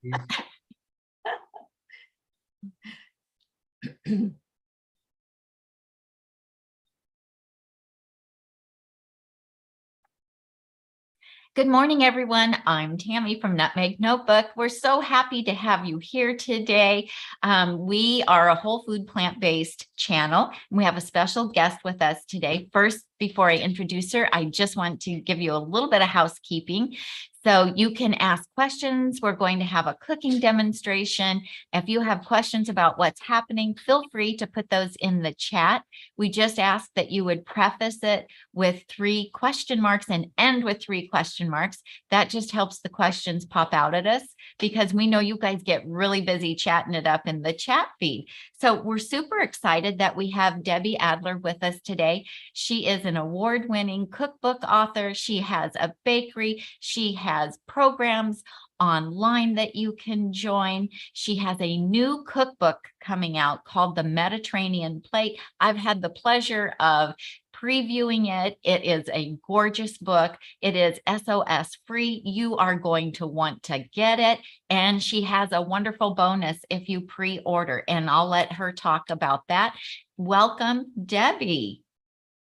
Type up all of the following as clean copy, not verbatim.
Good morning, everyone. I'm Tami from Nutmeg Notebook. We're so happy to have you here today. We are a whole food plant-based channel, and we have a special guest with us today. First, before I introduce her, I just want to give you a little bit of housekeeping. So you can ask questions. We're going to have a cooking demonstration. If you have questions about what's happening, feel free to put those in the chat. We just ask that you would preface it with 3 question marks and end with 3 question marks. That just helps the questions pop out at us because we know you guys get really busy chatting it up in the chat feed. So we're super excited that we have Debbie Adler with us today. She is an award-winning cookbook author. She has a bakery. She has programs online that you can join. She has a new cookbook coming out called The Mediterranean Plate. I've had the pleasure of previewing it. It is a gorgeous book. It is SOS free. You are going to want to get it. And she has a wonderful bonus if you pre-order, and I'll let her talk about that. Welcome, Debbie.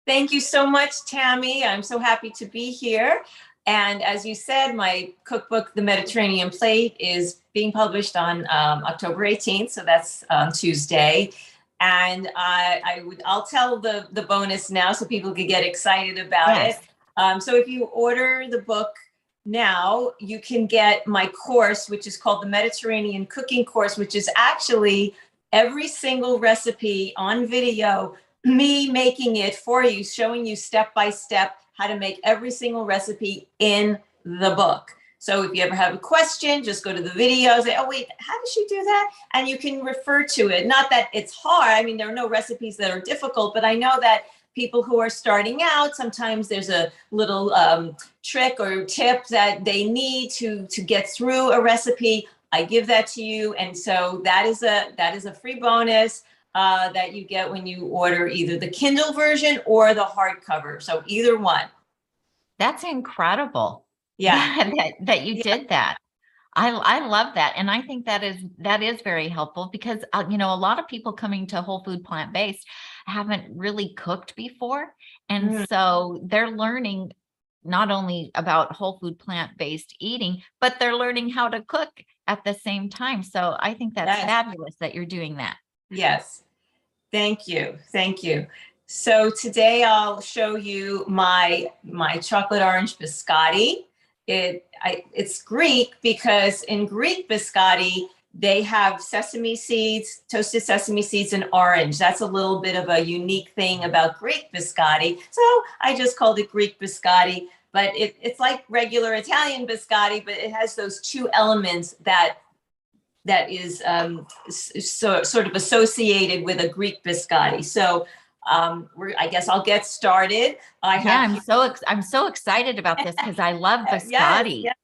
Thank you so much, Tami. I'm so happy to be here. And as you said, my cookbook, The Mediterranean Plate, is being published on October 18th. So that's Tuesday. And I'll tell the bonus now so people can get excited about it. So if you order the book now, you can get my course, which is called the Mediterranean Cooking Course, which is actually every single recipe on video, me making it for you, showing you step by step how to make every single recipe in the book. So if you ever have a question, just go to the video, say, oh, wait, how does she do that? And you can refer to it. Not that it's hard. I mean, there are no recipes that are difficult, but I know that people who are starting out, sometimes there's a little trick or tip that they need to get through a recipe. I give that to you. And so that is a free bonus that you get when you order either the Kindle version or the hardcover. So either one. That's incredible. Yeah. that you did that. I love that. And I think that is very helpful because, you know, a lot of people coming to whole food plant-based haven't really cooked before. And so they're learning not only about whole food plant-based eating, but they're learning how to cook at the same time. So I think that's fabulous that you're doing that. Yes. Thank you. Thank you. So today I'll show you my chocolate orange biscotti. It's Greek because in Greek biscotti, they have sesame seeds, toasted sesame seeds, and orange. That's a little bit of a unique thing about Greek biscotti. So I just called it Greek biscotti, but it's like regular Italian biscotti, but it has those 2 elements that is sort of associated with a Greek biscotti. So I guess I'll get started. I'm so excited about this because I love biscotti. Yes.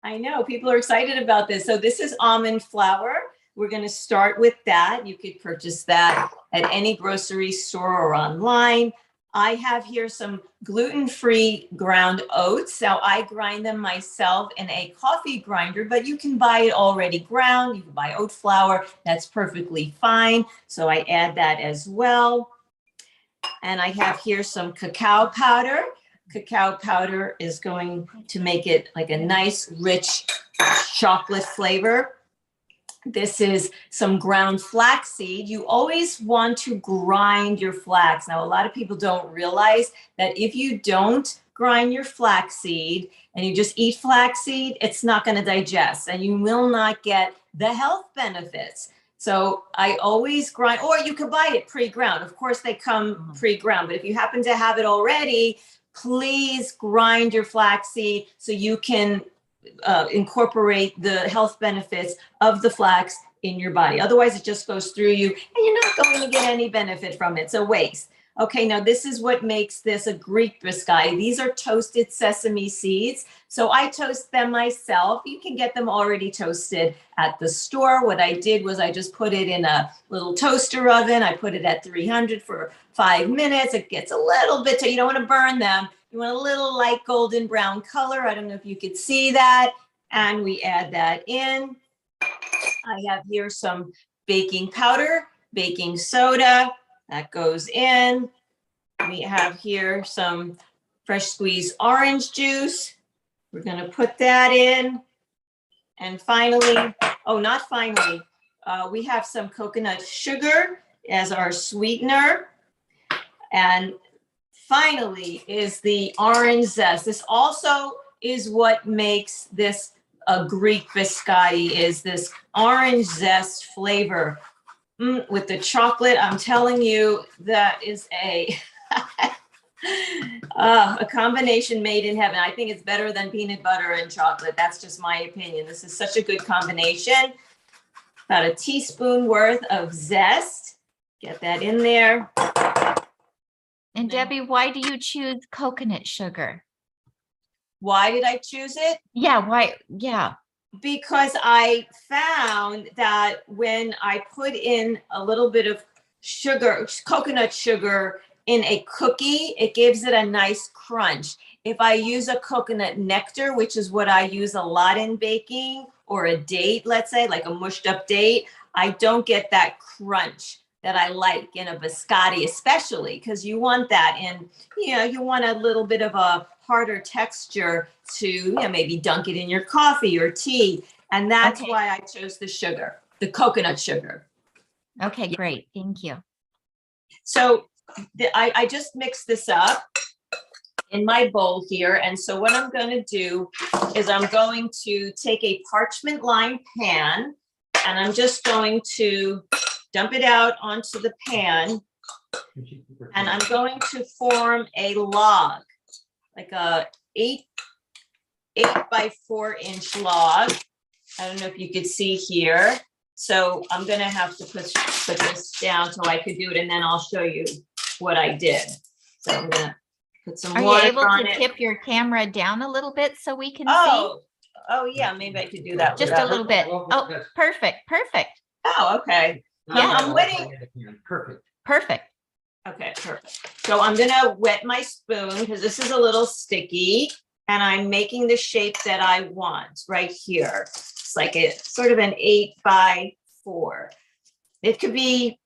I know people are excited about this. So this is almond flour. We're going to start with that. You could purchase that at any grocery store or online. I have here some gluten-free ground oats. Now I grind them myself in a coffee grinder, but you can buy it already ground. You can buy oat flour. That's perfectly fine. So I add that as well. And I have here some cacao powder. Cacao powder is going to make it like a nice, rich chocolate flavor. This is some ground flaxseed. You always want to grind your flax. Now, a lot of people don't realize that if you don't grind your flaxseed and you just eat flaxseed, it's not going to digest and you will not get the health benefits. So I always grind, or you could buy it pre-ground. Of course, they come pre-ground, but if you happen to have it already, please grind your flaxseed so you can incorporate the health benefits of the flax in your body. Otherwise, it just goes through you and you're not going to get any benefit from it. It's a waste. Okay, now this is what makes this a Greek biscotti. These are toasted sesame seeds. So I toast them myself. You can get them already toasted at the store. What I did was I just put it in a little toaster oven. I put it at 300 for 5 minutes. It gets a little bit, you don't want to burn them. You want a little light golden brown color. I don't know if you could see that. And we add that in. I have here some baking powder, baking soda that goes in. We have here some fresh squeezed orange juice. We're going to put that in. And finally, oh, not finally, we have some coconut sugar as our sweetener. And finally is the orange zest. This also is what makes this a Greek biscotti, is this orange zest flavor with the chocolate. I'm telling you, that is a combination made in heaven. I think it's better than peanut butter and chocolate. That's just my opinion. This is such a good combination. About a teaspoon worth of zest. Get that in there. And Debbie, why do you choose coconut sugar? Why did I choose it? Yeah, why? Yeah. Because I found that when I put in a little bit of sugar, coconut sugar in a cookie, it gives it a nice crunch. If I use a coconut nectar, which is what I use a lot in baking, or a date, let's say, like a mushed up date, I don't get that crunch that I like in a biscotti, especially because you want that in, you want a little bit of a harder texture to, maybe dunk it in your coffee or tea. And that's why I chose the sugar, the coconut sugar. Okay, great. Thank you. So I just mixed this up in my bowl here. And so what I'm going to do is I'm going to take a parchment lined pan and I'm just going to dump it out onto the pan. And I'm going to form a log, like a 8 by 4 inch log. I don't know if you could see here. So I'm going to have to put this down so I could do it. And then I'll show you what I did. So I'm going to put some water on it. Are you able to tip your camera down a little bit so we can see? Oh yeah, maybe I could do that. Just a little bit. Oh, perfect. Perfect. Oh, okay. Yeah, I'm wetting. Perfect. Perfect. Okay, perfect. So I'm going to wet my spoon because this is a little sticky and I'm making the shape that I want right here. It's like a sort of an 8 by 4. It could be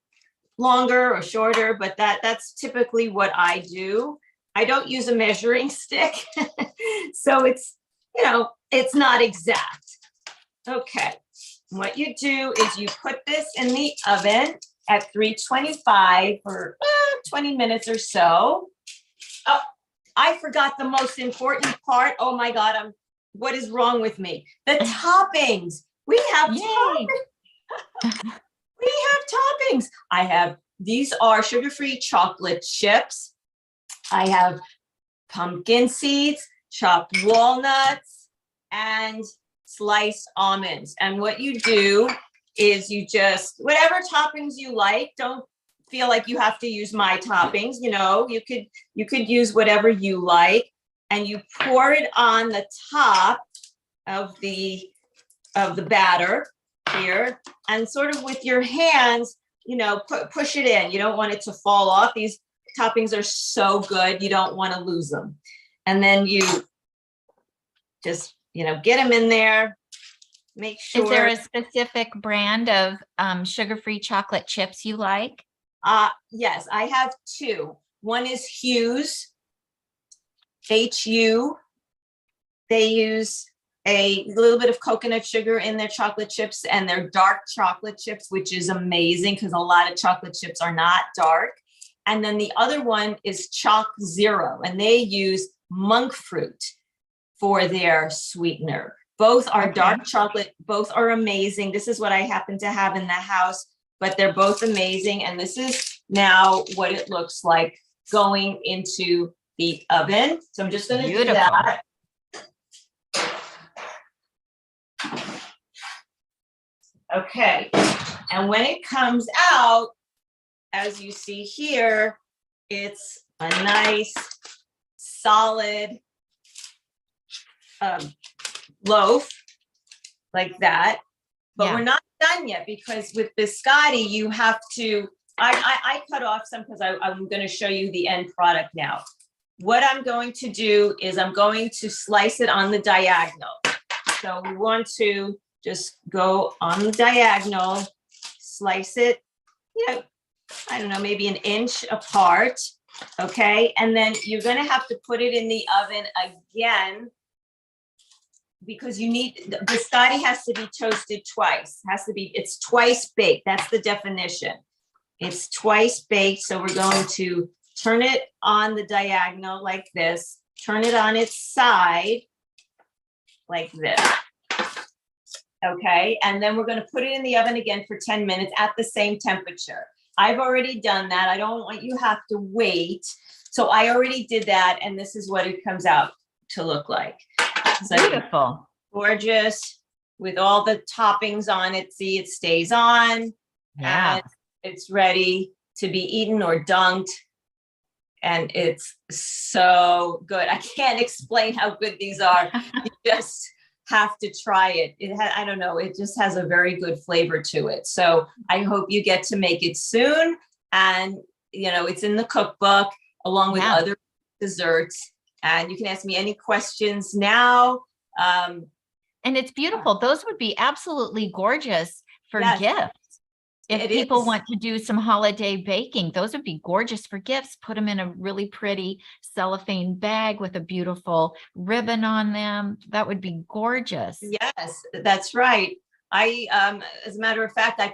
longer or shorter, but that's typically what I do. I don't use a measuring stick. So it's, it's not exact. Okay. What you do is you put this in the oven at 325 for 20 minutes or so. Oh, I forgot the most important part. Oh my God, what is wrong with me? The toppings. We have toppings. We have toppings. These are sugar-free chocolate chips. I have pumpkin seeds, chopped walnuts, and sliced almonds. And what you do is you just, whatever toppings you like, don't feel like you have to use my toppings. You could use whatever you like, and you pour it on the top of the batter here, and sort of with your hands, push it in. You don't want it to fall off. These toppings are so good, you don't want to lose them. And then you just, get them in there. Make sure. Is there a specific brand of sugar-free chocolate chips you like? Yes, I have 2. One is Hu's, HU. They use a little bit of coconut sugar in their chocolate chips, and they're dark chocolate chips, which is amazing because a lot of chocolate chips are not dark. And then the other one is Chalk Zero, and they use monk fruit for their sweetener. Both are dark chocolate. Both are amazing. This is what I happen to have in the house, but they're both amazing. And this is now what it looks like going into the oven. So I'm just going to do that. Okay. And when it comes out, as you see here, it's a nice solid loaf like that. But we're not done yet, because with biscotti, you have to, I cut off some because I'm going to show you the end product now. What I'm going to do is I'm going to slice it on the diagonal. So we want to just go on the diagonal, slice it, I don't know, maybe an inch apart. Okay. And then you're going to have to put it in the oven again, because the biscotti has to be toasted twice. It's twice baked. That's the definition. It's twice baked. So we're going to turn it on the diagonal like this, turn it on its side like this. Okay. And then we're going to put it in the oven again for 10 minutes at the same temperature. I've already done that. I don't want you have to wait. So I already did that. And this is what it comes out to look like. So beautiful. Gorgeous with all the toppings on it. See, it stays on. Yeah. And it's ready to be eaten or dunked. And it's so good. I can't explain how good these are. You just have to try it. I don't know. It just has a very good flavor to it. So I hope you get to make it soon. And, it's in the cookbook along with other desserts. And you can ask me any questions now. And it's beautiful. Those would be absolutely gorgeous for gifts. If people want to do some holiday baking, those would be gorgeous for gifts. Put them in a really pretty cellophane bag with a beautiful ribbon on them. That would be gorgeous. Yes, that's right. As a matter of fact, I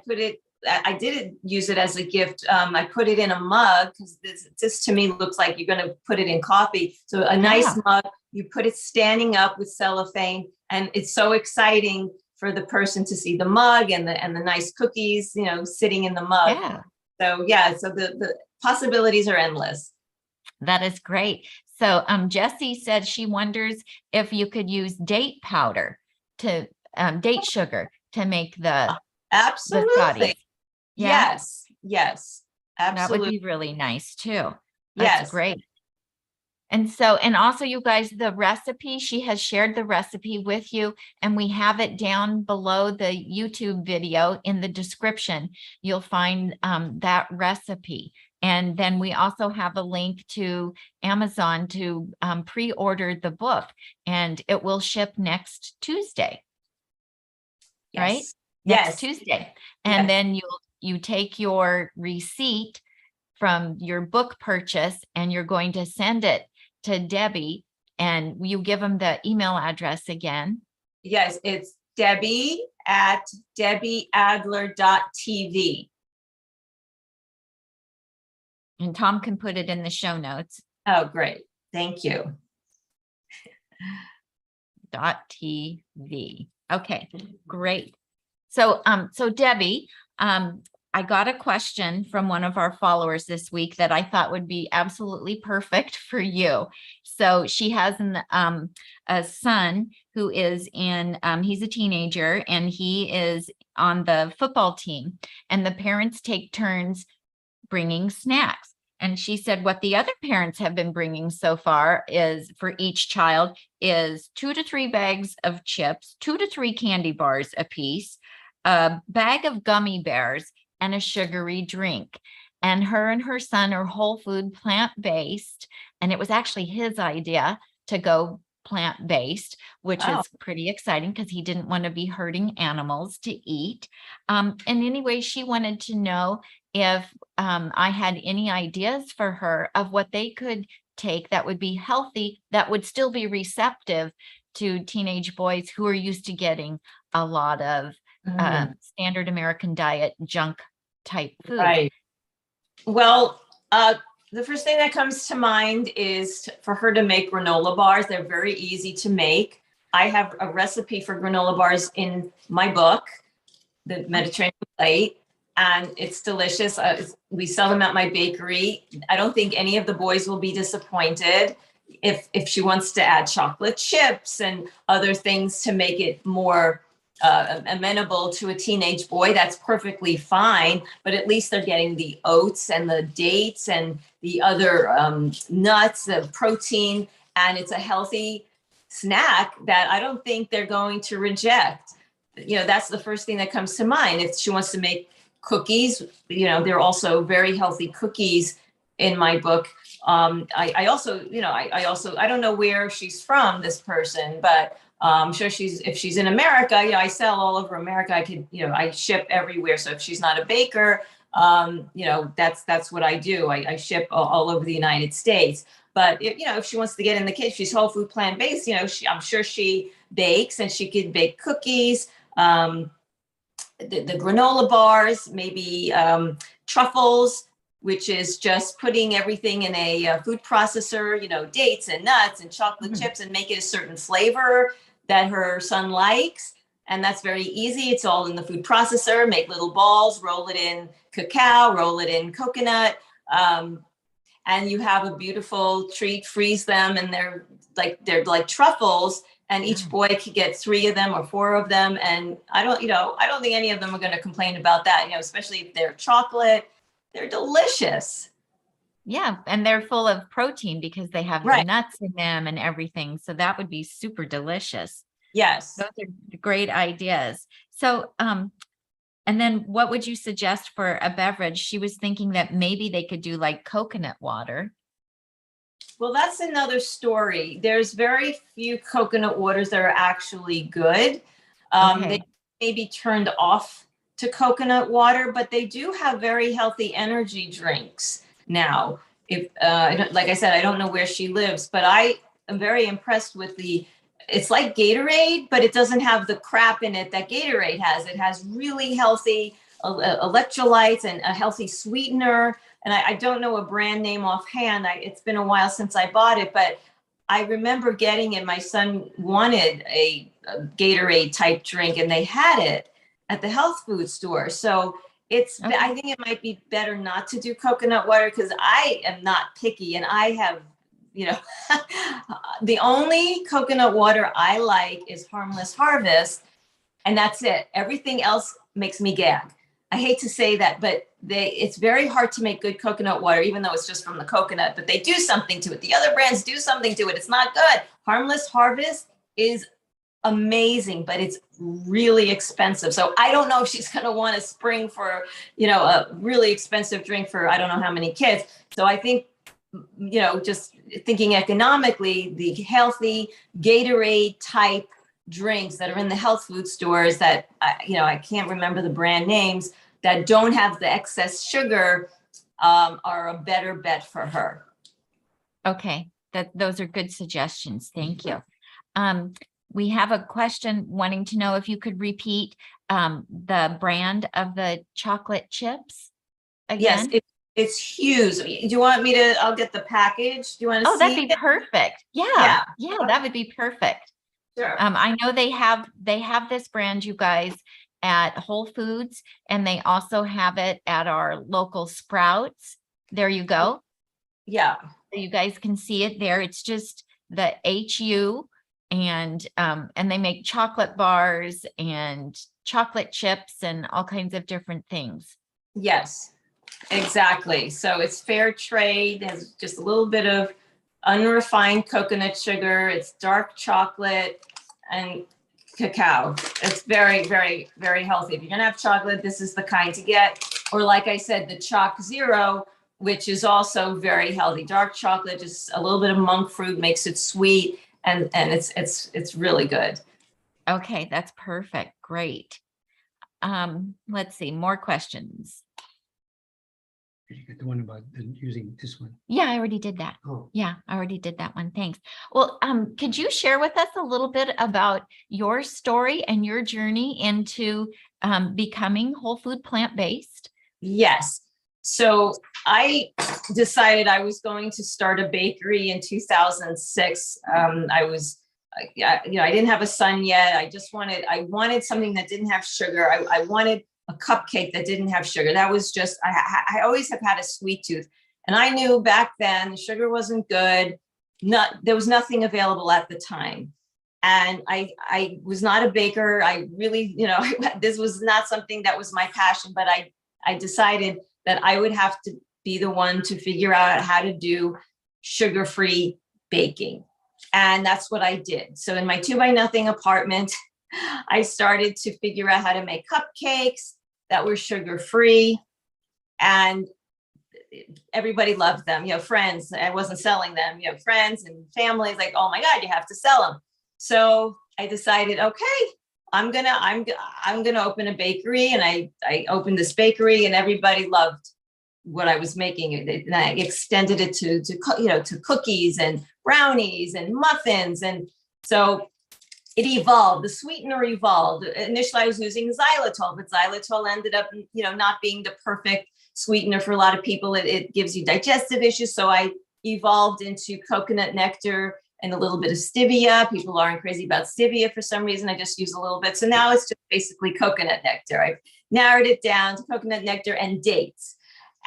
didn't use it as a gift. I put it in a mug because this to me looks like you're going to put it in coffee. So a nice mug, you put it standing up with cellophane, and it's so exciting for the person to see the mug and the nice cookies, sitting in the mug. Yeah. So so the possibilities are endless. That is great. So Jessie said she wonders if you could use date powder date sugar to make the absolutely biscotti. Yeah? Yes, absolutely. That would be really nice too. Yes. That's great. And also you guys, the recipe, she has shared the recipe with you, and we have it down below the YouTube video in the description. You'll find that recipe. And then we also have a link to Amazon to pre-order the book, and it will ship next Tuesday. Yes. Right? Next Tuesday. And then you take your receipt from your book purchase, and you're going to send it to Debbie, and you give them the email address again. Yes, it's Debbie at debbieadler.tv. And Tom can put it in the show notes. Oh, great. Thank you. .tv. Okay, great. So Debbie, I got a question from one of our followers this week that I thought would be absolutely perfect for you. So she has a son who is he's a teenager, and he is on the football team, and the parents take turns bringing snacks. And she said what the other parents have been bringing so far is, for each child, is 2 to 3 bags of chips, 2 to 3 candy bars apiece, a bag of gummy bears, and a sugary drink. And her son are whole food, plant-based. And it was actually his idea to go plant-based, which is pretty exciting because he didn't want to be hurting animals to eat. And anyway, she wanted to know if I had any ideas for her of what they could take that would be healthy, that would still be receptive to teenage boys who are used to getting a lot of standard American diet junk type food. Right. Well, the first thing that comes to mind is for her to make granola bars. They're very easy to make. I have a recipe for granola bars in my book, The Mediterranean Plate, and it's delicious. We sell them at my bakery. I don't think any of the boys will be disappointed. If she wants to add chocolate chips and other things to make it more amenable to a teenage boy, that's perfectly fine. But at least they're getting the oats and the dates and the other nuts, the protein, and it's a healthy snack that I don't think they're going to reject. That's the first thing that comes to mind. If she wants to make cookies, they're also very healthy cookies in my book. I also, I don't know where she's from, this person, but I'm sure if she's in America, you know, I sell all over America. I could, you know, I ship everywhere. So if she's not a baker, you know, that's what I do. I ship all over the United States. But if, you know, if she wants to get in the kitchen, she's whole food plant based, you know, I'm sure she bakes, and she could bake cookies, the granola bars, maybe truffles, which is just putting everything in a food processor, you know, dates and nuts and chocolate chips, and make it a certain flavor that her son likes. And that's very easy. It's all in the food processor. Make little balls, roll it in cacao, roll it in coconut, and you have a beautiful treat. Freeze them, and they're like truffles. And each boy could get 3 of them or 4 of them. And I don't think any of them are going to complain about that, you know, especially if they're chocolate. They're delicious. Yeah, and they're full of protein because they have the nuts in them and everything. So that would be super delicious. Yes. Those are great ideas. So, and then what would you suggest for a beverage? She was thinking that maybe they could do like coconut water. Well, that's another story. There's very few coconut waters that are actually good. They may be turned off to coconut water, but they do have very healthy energy drinks now. If like I said, I don't know where she lives, but I am very impressed with it's like Gatorade, but it doesn't have the crap in it that Gatorade has. It has really healthy electrolytes and a healthy sweetener. And I don't know a brand name offhand. It's been a while since I bought it, but I remember getting it. My son wanted a Gatorade type drink, and they had it at the health food store. So I think it might be better not to do coconut water, because I am not picky, and I have, you know, the only coconut water I like is Harmless Harvest, and that's it. Everything else makes me gag. I hate to say that, but it's very hard to make good coconut water, even though it's just from the coconut, but they do something to it. The other brands do something to it. It's not good. Harmless Harvest is amazing, but it's really expensive. So I don't know if she's going to want to spring for, you know, a really expensive drink for I don't know how many kids. So I think, you know, just thinking economically, the healthy Gatorade type drinks that are in the health food stores that, you know, I can't remember the brand names, that don't have the excess sugar, are a better bet for her. Okay, those are good suggestions. Thank you. We have a question wanting to know if you could repeat the brand of the chocolate chips again. Yes, it's huge. Do you want me to? I'll get the package. Do you want to see? Oh, that'd be perfect. Yeah, that would be perfect. Sure. I know they have this brand, you guys, at Whole Foods, and they also have it at our local Sprouts. There you go. Yeah. So you guys can see it there. It's just the HU, and they make chocolate bars and chocolate chips and all kinds of different things. Yes, exactly. So it's fair trade. It has just a little bit of unrefined coconut sugar. It's dark chocolate and cacao. It's very, very, very healthy. If you're gonna have chocolate, this is the kind to get. Or like I said, the Choc Zero, which is also very healthy. Dark chocolate, just a little bit of monk fruit makes it sweet, and it's really good. Okay, that's perfect. Great. Let's see, more questions. You got the one about using this one. Yeah, I already did that. Oh. Yeah, I already did that one. Thanks. Well, could you share with us a little bit about your story and your journey into becoming whole food plant-based? Yes. So I decided I was going to start a bakery in 2006. I didn't have a son yet. I wanted something that didn't have sugar. I wanted a cupcake that didn't have sugar. That was just, I always have had a sweet tooth. And I knew back then the sugar wasn't good. There was nothing available at the time. And I was not a baker. I really, this was not something that was my passion, but I decided that I would have to be the one to figure out how to do sugar-free baking. And that's what I did. So in my 2x0 apartment, I started to figure out how to make cupcakes that were sugar-free, and everybody loved them. Friends, I wasn't selling them, friends and families like, oh my God, you have to sell them. So I decided, okay, I'm gonna open a bakery, and I opened this bakery, and everybody loved what I was making, and I extended it to cookies and brownies and muffins, and so it evolved. The sweetener evolved. Initially, I was using xylitol, but xylitol ended up, not being the perfect sweetener for a lot of people. It gives you digestive issues, so I evolved into coconut nectar and a little bit of stevia. People aren't crazy about stevia for some reason. I just use a little bit. So now it's just basically coconut nectar. I've narrowed it down to coconut nectar and dates.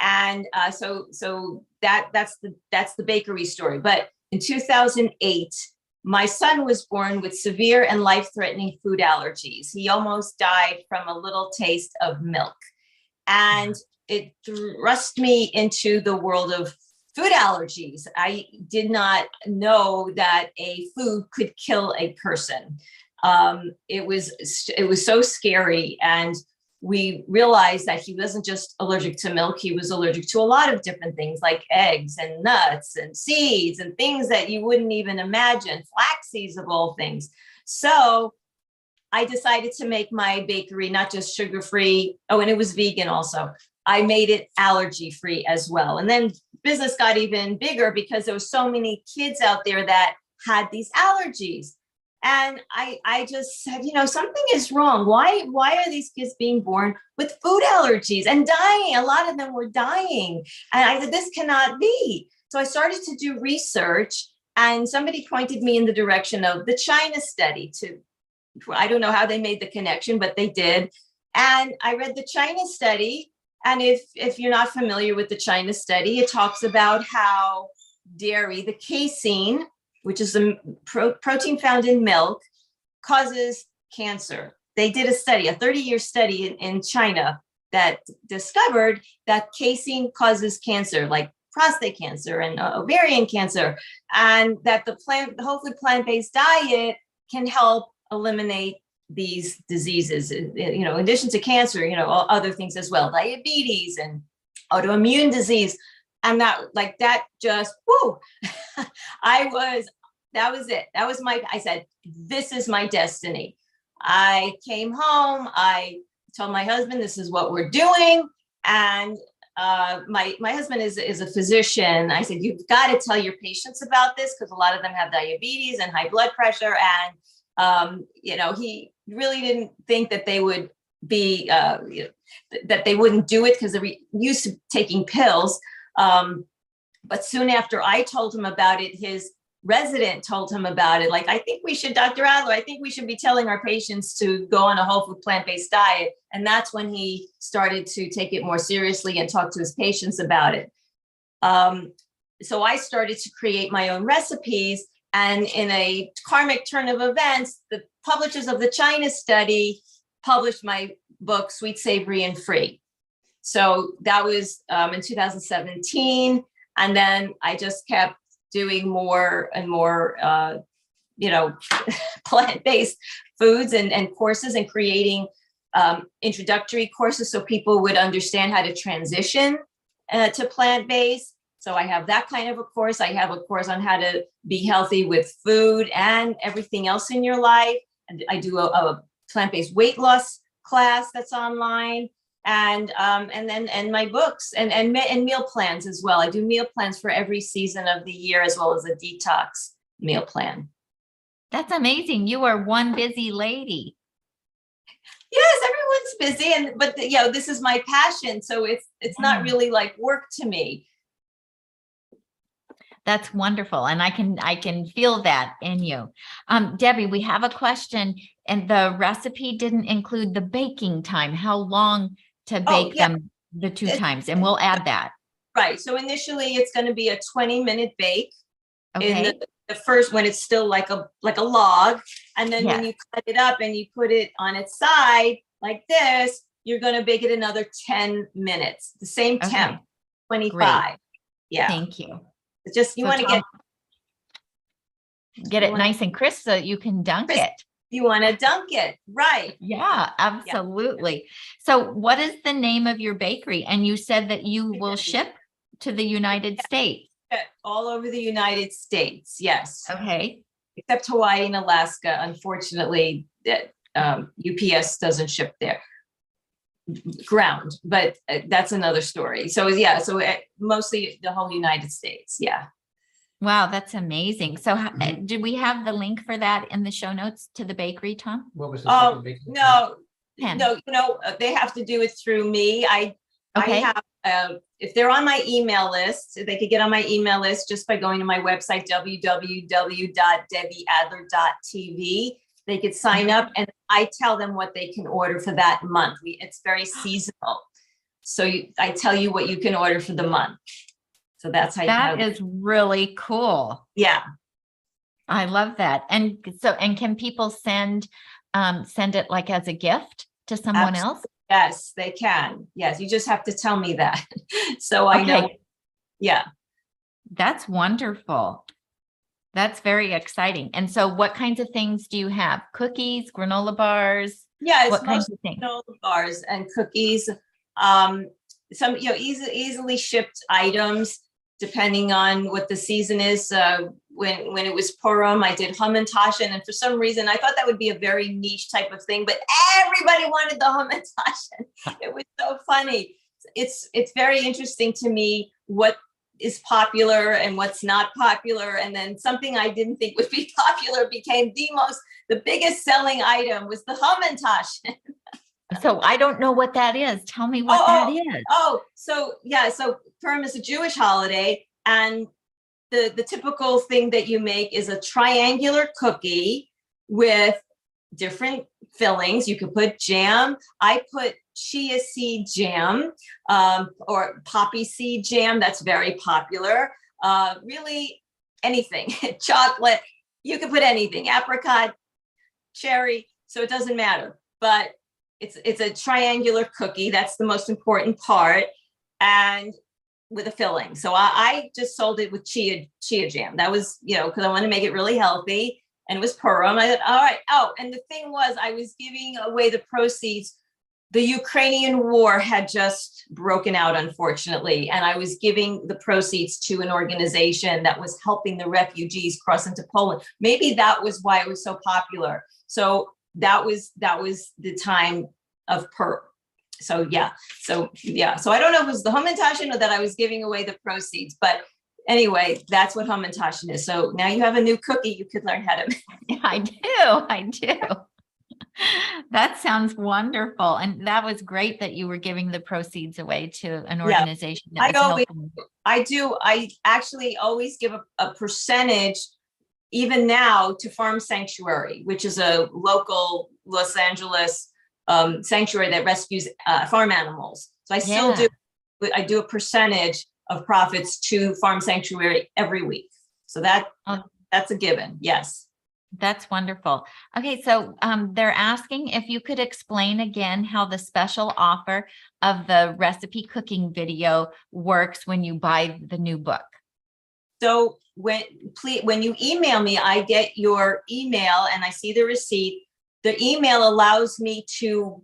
And so that's the bakery story. But in 2008, my son was born with severe and life-threatening food allergies. He almost died from a little taste of milk. And it thrust me into the world of food allergies. I did not know that a food could kill a person. It was so scary. And we realized that he wasn't just allergic to milk, he was allergic to a lot of different things like eggs and nuts and seeds and things that you wouldn't even imagine, flax seeds of all things. So I decided to make my bakery not just sugar-free. Oh, and it was vegan also. I made it allergy-free as well. And then business got even bigger because there were so many kids out there that had these allergies. And I just said, something is wrong. Why are these kids being born with food allergies and dying? A lot of them were dying. And I said, this cannot be. So I started to do research, and somebody pointed me in the direction of the China study. I don't know how they made the connection, but they did. And I read the China study. And if you're not familiar with the China study, it talks about how dairy, the casein, which is the protein found in milk, causes cancer. They did a study, a 30-year study in China, that discovered that casein causes cancer, like prostate cancer and ovarian cancer, and that the whole food plant-based diet can help eliminate these diseases, in addition to cancer, other things as well, diabetes and autoimmune disease. And that just, whoo, that was it. I said, this is my destiny. I came home, I told my husband, this is what we're doing. And my husband is a physician. I said, you've got to tell your patients about this, because a lot of them have diabetes and high blood pressure. And, he really didn't think that they would be, that they wouldn't do it because they're used to taking pills. But soon after I told him about it, his resident told him about it. Like, I think we should, Dr. Adler, I think we should be telling our patients to go on a whole food plant-based diet. And that's when he started to take it more seriously and talk to his patients about it. So I started to create my own recipes. And in a karmic turn of events, the publishers of the China study published my book, Sweet, Savory, and Free. So that was in 2017. And then I just kept doing more and more, plant-based foods and courses, and creating introductory courses so people would understand how to transition to plant-based. So I have that kind of a course. I have a course on how to be healthy with food and everything else in your life. And I do a plant-based weight loss class that's online. And my books and meal plans as well. I do meal plans for every season of the year, as well as a detox meal plan. That's amazing. You are one busy lady. Yes, everyone's busy, but this is my passion, so it's not really like work to me. That's wonderful, and I can feel that in you. Debbie, we have a question, and the recipe didn't include the baking time. How long to bake them the two times? And we'll add that. Right. So initially it's going to be a 20-minute bake. Okay. In the first, when it's still like a log. And then when you cut it up and you put it on its side like this, you're going to bake it another 10 minutes, the same temp, 25. Great. Yeah. Thank you. It's just, you want to get it nice and crisp so you can dunk it. You want to dunk it. Right. Yeah, absolutely. So what is the name of your bakery? And you said that you will ship to the United States. All over the United States. Yes. Okay. except Hawaii and Alaska. Unfortunately, that UPS doesn't ship there ground, but that's another story. So yeah, so mostly the whole United States. Yeah. Wow, that's amazing. So Mhm. do we have the link for that in the show notes to the bakery, Tom? What was the Oh, second baking? no, Pen. no, they have to do it through me. I Okay. have, if they're on my email list, they could get on my email list just by going to my website, www.debbieadler.tv. They could sign up and I tell them what they can order for that month. It's very seasonal. So I tell you what you can order for the month. So that's how That is really cool. yeah. I love that. And so, and can people send it like as a gift to someone else? Yes, they can. Yes, you just have to tell me that. So I know. Yeah. That's wonderful. That's very exciting. And so what kinds of things do you have? Cookies, granola bars? Yeah, it's what kinds mostly of things? granola bars and cookies. Some easily shipped items depending on what the season is. When it was Purim, I did Hamantaschen, and for some reason I thought that would be a very niche type of thing, but everybody wanted the Hamantaschen. It was so funny. It's very interesting to me what is popular and what's not popular, and then something I didn't think would be popular became the biggest selling item was the Hamantaschen. So I don't know what that is. Tell me what that is. So yeah, so Purim is a Jewish holiday, and the typical thing that you make is a triangular cookie with different fillings. You could put jam. I put chia seed jam or poppy seed jam. That's very popular. Really anything, chocolate. You could put anything, apricot, cherry. So it doesn't matter. But it's a triangular cookie. That's the most important part. And with a filling. So I just sold it with chia jam. That was, because I want to make it really healthy. And it was Purim. I said, all right. Oh, and the thing was, I was giving away the proceeds. The Ukrainian war had just broken out, unfortunately. And I was giving the proceeds to an organization that was helping the refugees cross into Poland. Maybe that was why it was so popular. So that was the time of Purim. So yeah. So I don't know if it was the Hamantaschen or that I was giving away the proceeds, but anyway, that's what Hamantaschen is. So now you have a new cookie you could learn how to make. I do. That sounds wonderful. And that was great that you were giving the proceeds away to an organization that was helping. I actually always give a percentage, even now, to Farm Sanctuary, which is a local Los Angeles sanctuary that rescues farm animals. So I still do a percentage of profits to Farm Sanctuary every week. So that's a given. Yes. That's wonderful. Okay, so they're asking if you could explain again how the special offer of the recipe cooking video works when you buy the new book. So when you email me, I get your email and I see the receipt. The email allows me to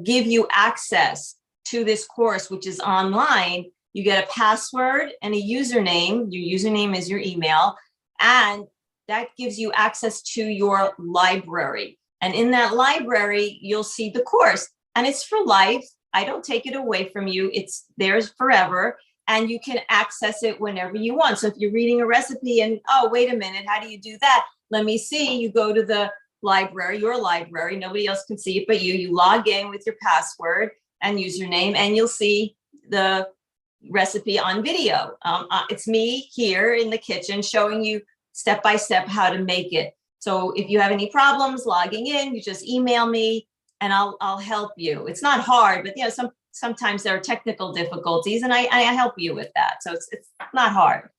give you access to this course, which is online. You get a password and a username. Your username is your email, and that gives you access to your library. And in that library, you'll see the course, and it's for life. I don't take it away from you. It's theirs forever, and you can access it whenever you want. So if you're reading a recipe and, oh, wait a minute, how do you do that? Let me see. You go to the library, your library, nobody else can see it but you log in with your password and username, and you'll see the recipe on video. It's me here in the kitchen showing you step by step how to make it. So if you have any problems logging in, you just email me and I'll help you. It's not hard, but sometimes there are technical difficulties, and I help you with that. So it's not hard.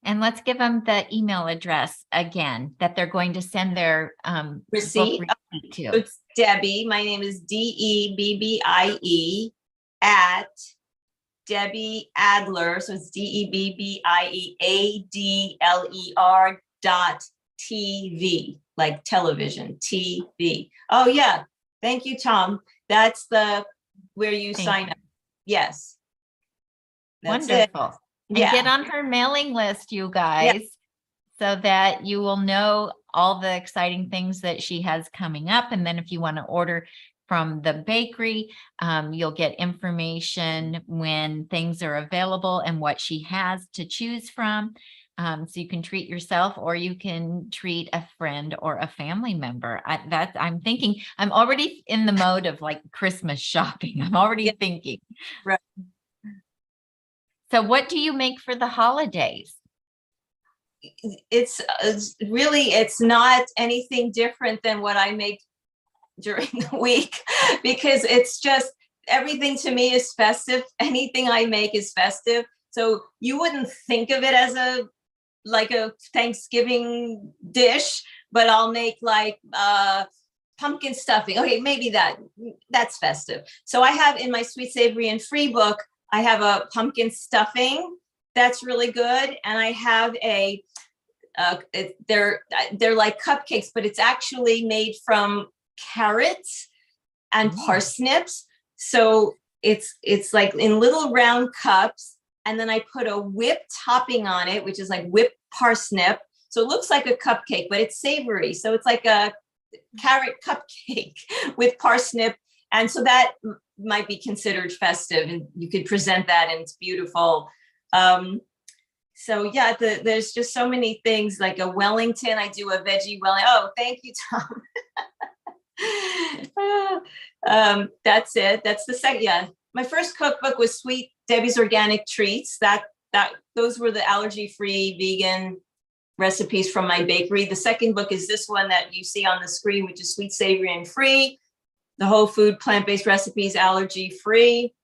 And let's give them the email address again that they're going to send their receipt to. So it's Debbie. My name is DEBBIE at Debbie Adler. So it's DEBBIEADLER.TV, like television, TV. Oh yeah. Thank you, Tom. That's where you sign up. Yes. That's wonderful. It. And get on her mailing list, you guys, so that you will know all the exciting things that she has coming up. And then if you want to order from the bakery, you'll get information when things are available and what she has to choose from. So you can treat yourself, or you can treat a friend or a family member. I'm thinking, I'm already in the mode of like Christmas shopping. I'm already thinking. Right. So what do you make for the holidays? It's really, it's not anything different than what I make during the week, because it's just, everything to me is festive. Anything I make is festive. So you wouldn't think of it as a Thanksgiving dish, but I'll make like pumpkin stuffing. Okay, maybe that's festive. So I have in my Sweet, Savory, and Free book, I have a pumpkin stuffing that's really good, and I have they're like cupcakes, but it's actually made from carrots and parsnips. So it's like in little round cups. And then I put a whipped topping on it, which is like whipped parsnip. So it looks like a cupcake, but it's savory. So it's like a carrot cupcake with parsnip. And so that might be considered festive, and you could present that and it's beautiful. So yeah, there's just so many things, like a Wellington. I do a veggie Wellington. Oh, thank you, Tom. That's it. That's the second. Yeah. My first cookbook was Sweet Debbie's Organic Treats. Those were the allergy-free vegan recipes from my bakery. The second book is this one that you see on the screen, which is Sweet, Savory, and Free, the whole food plant-based recipes, allergy-free.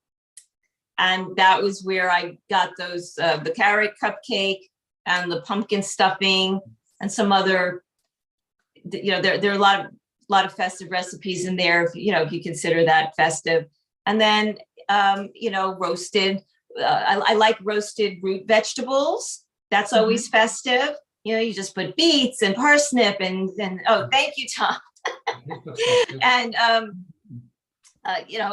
And that was where I got those, the carrot cupcake and the pumpkin stuffing and some other, there are a lot of festive recipes in there, if you consider that festive. And then, roasted, I like roasted root vegetables. That's always festive. You just put beets and parsnip and oh, thank you, Tom. And,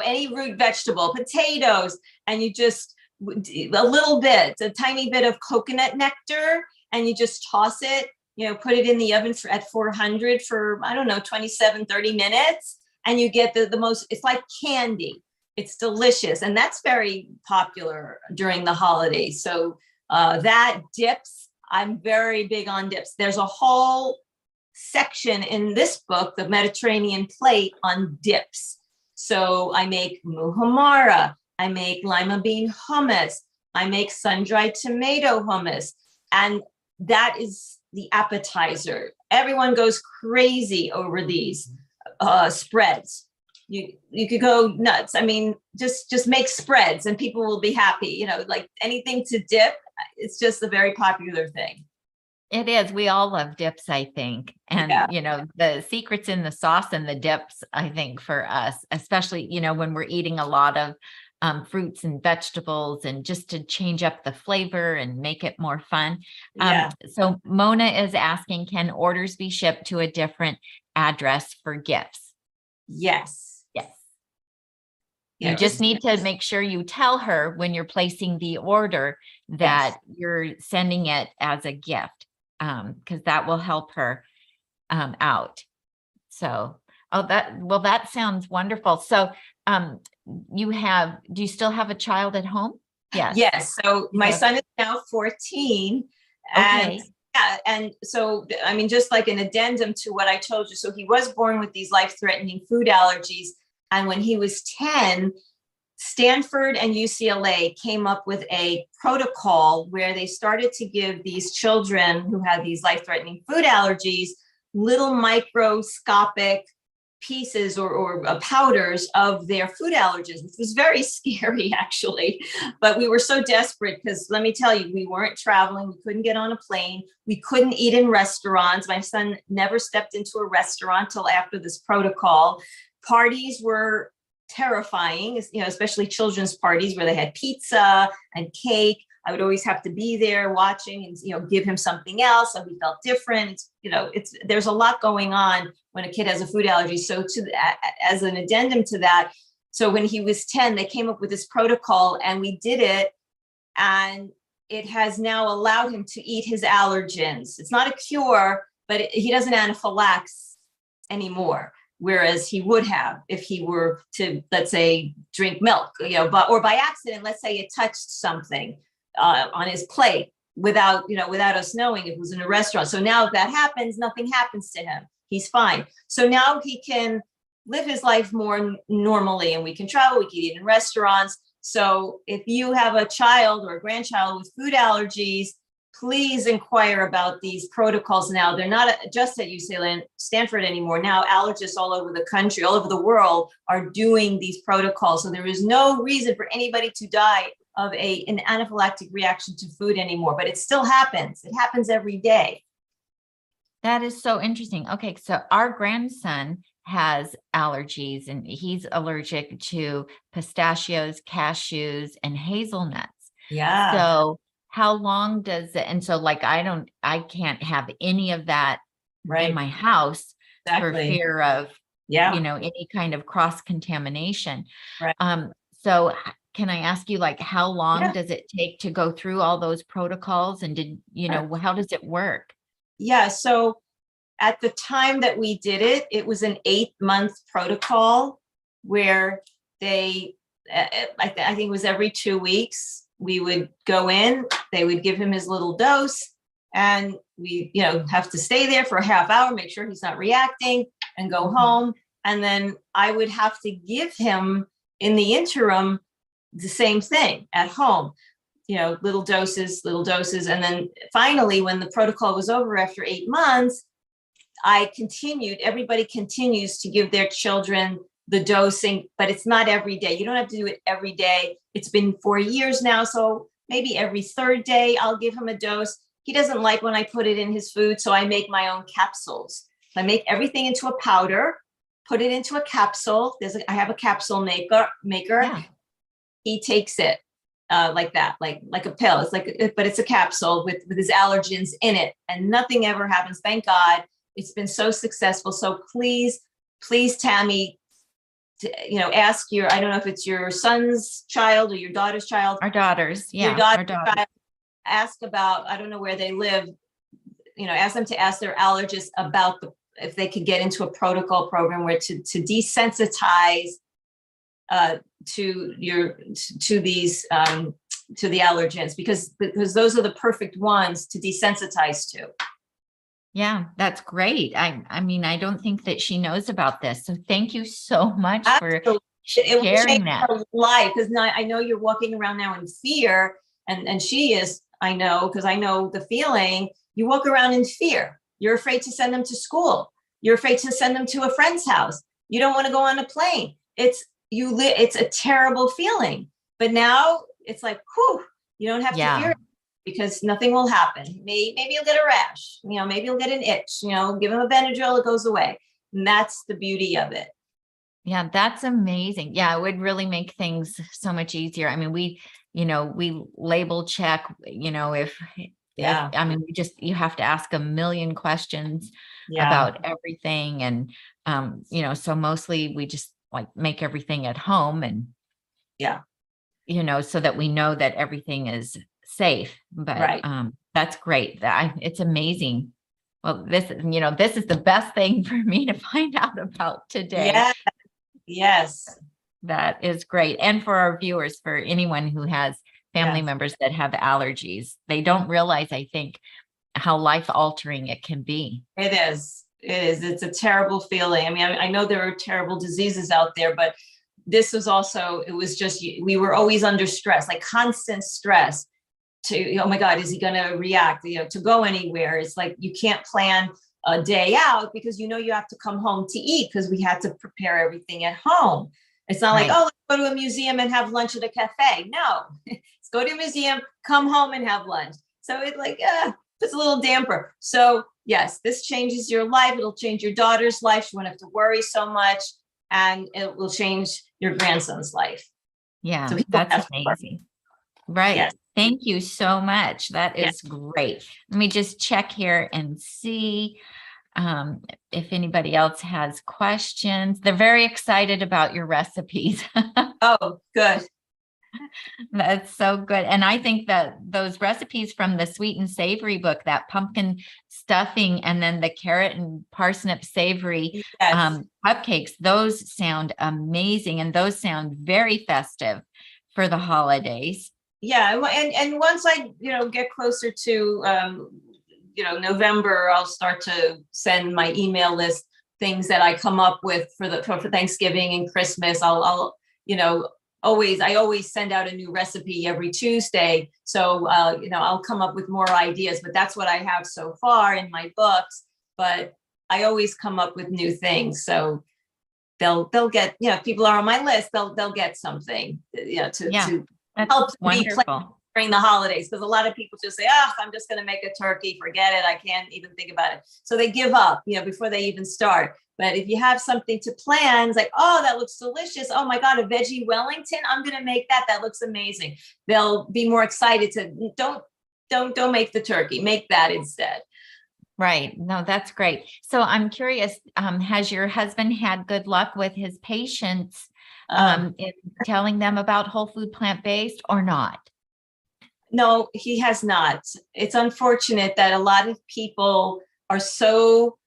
any root vegetable, potatoes, and you just, a tiny bit of coconut nectar, and you just toss it, put it in the oven at 400 for, 27, 30 minutes. And you get the most, it's like candy. It's delicious. And that's very popular during the holidays. So that dips, I'm very big on dips. There's a whole section in this book, The Mediterranean Plate, on dips. So I make muhammara, I make lima bean hummus, I make sun-dried tomato hummus, and that is the appetizer. Everyone goes crazy over these spreads. You could go nuts. I mean, just make spreads and people will be happy. Like anything to dip, it's just a very popular thing. It is. We all love dips, I think. And, the secret's in the sauce and the dips, I think, for us, especially, when we're eating a lot of fruits and vegetables, and just to change up the flavor and make it more fun. So Mona is asking, can orders be shipped to a different address for gifts? Yes. Yes. You just need to make sure you tell her when you're placing the order that you're sending it as a gift. Because that will help her out. So, that sounds wonderful. So, do you still have a child at home? Yes. Yes. So my son is now 14. Okay. And so, just like an addendum to what I told you. So he was born with these life-threatening food allergies. And when he was 10, Stanford and UCLA came up with a protocol where they started to give these children who had these life-threatening food allergies little microscopic pieces or powders of their food allergens, which was very scary, actually. But we were so desperate because, let me tell you, we weren't traveling. We couldn't get on a plane. We couldn't eat in restaurants. My son never stepped into a restaurant till after this protocol. Parties were terrifying, especially children's parties where they had pizza and cake. I would always have to be there watching and, give him something else. So he felt different. There's a lot going on when a kid has a food allergy. So as an addendum to that, so when he was 10, they came up with this protocol and we did it. And it has now allowed him to eat his allergens. It's not a cure, but he doesn't anaphylax anymore. Whereas he would have if he were to, let's say, drink milk, or by accident, let's say it touched something on his plate without us knowing. It was in a restaurant. So now if that happens, nothing happens to him. He's fine. So now he can live his life more normally, and we can travel, we can eat in restaurants. So if you have a child or a grandchild with food allergies, please inquire about these protocols now. They're not just at UCLA Stanford anymore. Now allergists all over the country, all over the world are doing these protocols. So there is no reason for anybody to die of an anaphylactic reaction to food anymore, but it still happens. It happens every day. That is so interesting. Okay, so our grandson has allergies and he's allergic to pistachios, cashews, and hazelnuts. Yeah. So how long does it, and so like I can't have any of that in my house for fear of any kind of cross contamination. Right. So can I ask you, like, how long does it take to go through all those protocols, and how does it work? Yeah, so at the time that we did it, it was an 8-month protocol where I think it was every 2 weeks. We would go in, they would give him his little dose, and we, have to stay there for a half hour, make sure he's not reacting, and go home. And then I would have to give him in the interim the same thing at home, little doses. And then finally, when the protocol was over after 8 months, everybody continues to give their children the dosing, but it's not every day. You don't have to do it every day. It's been 4 years now. So maybe every third day I'll give him a dose. He doesn't like when I put it in his food. So I make my own capsules. I make everything into a powder, put it into a capsule. I have a capsule maker. Yeah. He takes it like that, like a pill. But it's a capsule with his allergens in it, and nothing ever happens. Thank God. It's been so successful. So please, Tami, ask I don't know if it's your son's child or your daughter's child. Our daughters, yeah. Your daughter's child, ask about, I don't know where they live, ask them to ask their allergist about if they could get into a protocol program where to desensitize to the allergens, because those are the perfect ones to desensitize to. Yeah, that's great. I mean, I don't think that she knows about this. So thank you so much for sharing that. Her life, because I know you're walking around now in fear, and she is, I know, because I know the feeling. You walk around in fear. You're afraid to send them to school. You're afraid to send them to a friend's house. You don't want to go on a plane. It's a terrible feeling. But now it's like, whew, you don't have to fear it, because nothing will happen. Maybe you'll get a rash, maybe you'll get an itch, give him a Benadryl, it goes away. And that's the beauty of it. Yeah, that's amazing. Yeah, it would really make things so much easier. I mean, we label check, if I mean, you have to ask a million questions about everything. And, so mostly we just make everything at home, and, so that we know that everything is safe. But that's great. It's amazing. Well, this is the best thing for me to find out about today. Yes. That is great. And for our viewers, for anyone who has family members that have allergies, they don't realize, I think, how life-altering it can be. It is. It's a terrible feeling. I mean, I know there are terrible diseases out there, but this was also, we were always under stress, like constant stress to, oh my God, is he going to react, to go anywhere? It's like, you can't plan a day out because, you have to come home to eat, because we had to prepare everything at home. It's not like, let's go to a museum and have lunch at a cafe. No, let's go to a museum, come home and have lunch. So it puts a little damper. So yes, this changes your life. It'll change your daughter's life. She won't have to worry so much, and it will change your grandson's life. Yeah, so that's amazing. Right. Yes. Thank you so much. That is great. Let me just check here and see if anybody else has questions. They're very excited about your recipes. Oh, good. That's so good. And I think that those recipes from the sweet and savory book, that pumpkin stuffing and then the carrot and parsnip savory Yes. cupcakes, those sound amazing. And those sound very festive for the holidays. Yeah. And once I, get closer to, November, I'll start to send my email list things that I come up with for Thanksgiving and Christmas. I always send out a new recipe every Tuesday. So, I'll come up with more ideas, but that's what I have so far in my books. But I always come up with new things. So they'll get, if people are on my list, they'll get something, to That's help me plan wonderful. during the holidays. Because a lot of people just say, I'm just going to make a turkey, forget it. I can't even think about it. So they give up, before they even start. But if you have something to plan, it's like, oh, that looks delicious. Oh my God, a veggie Wellington. I'm going to make that. That looks amazing. They'll be more excited to don't make the turkey, make that instead. Right. No, that's great. So I'm curious, has your husband had good luck with his patients in telling them about whole food plant-based or not? No, he has not. It's unfortunate that a lot of people are so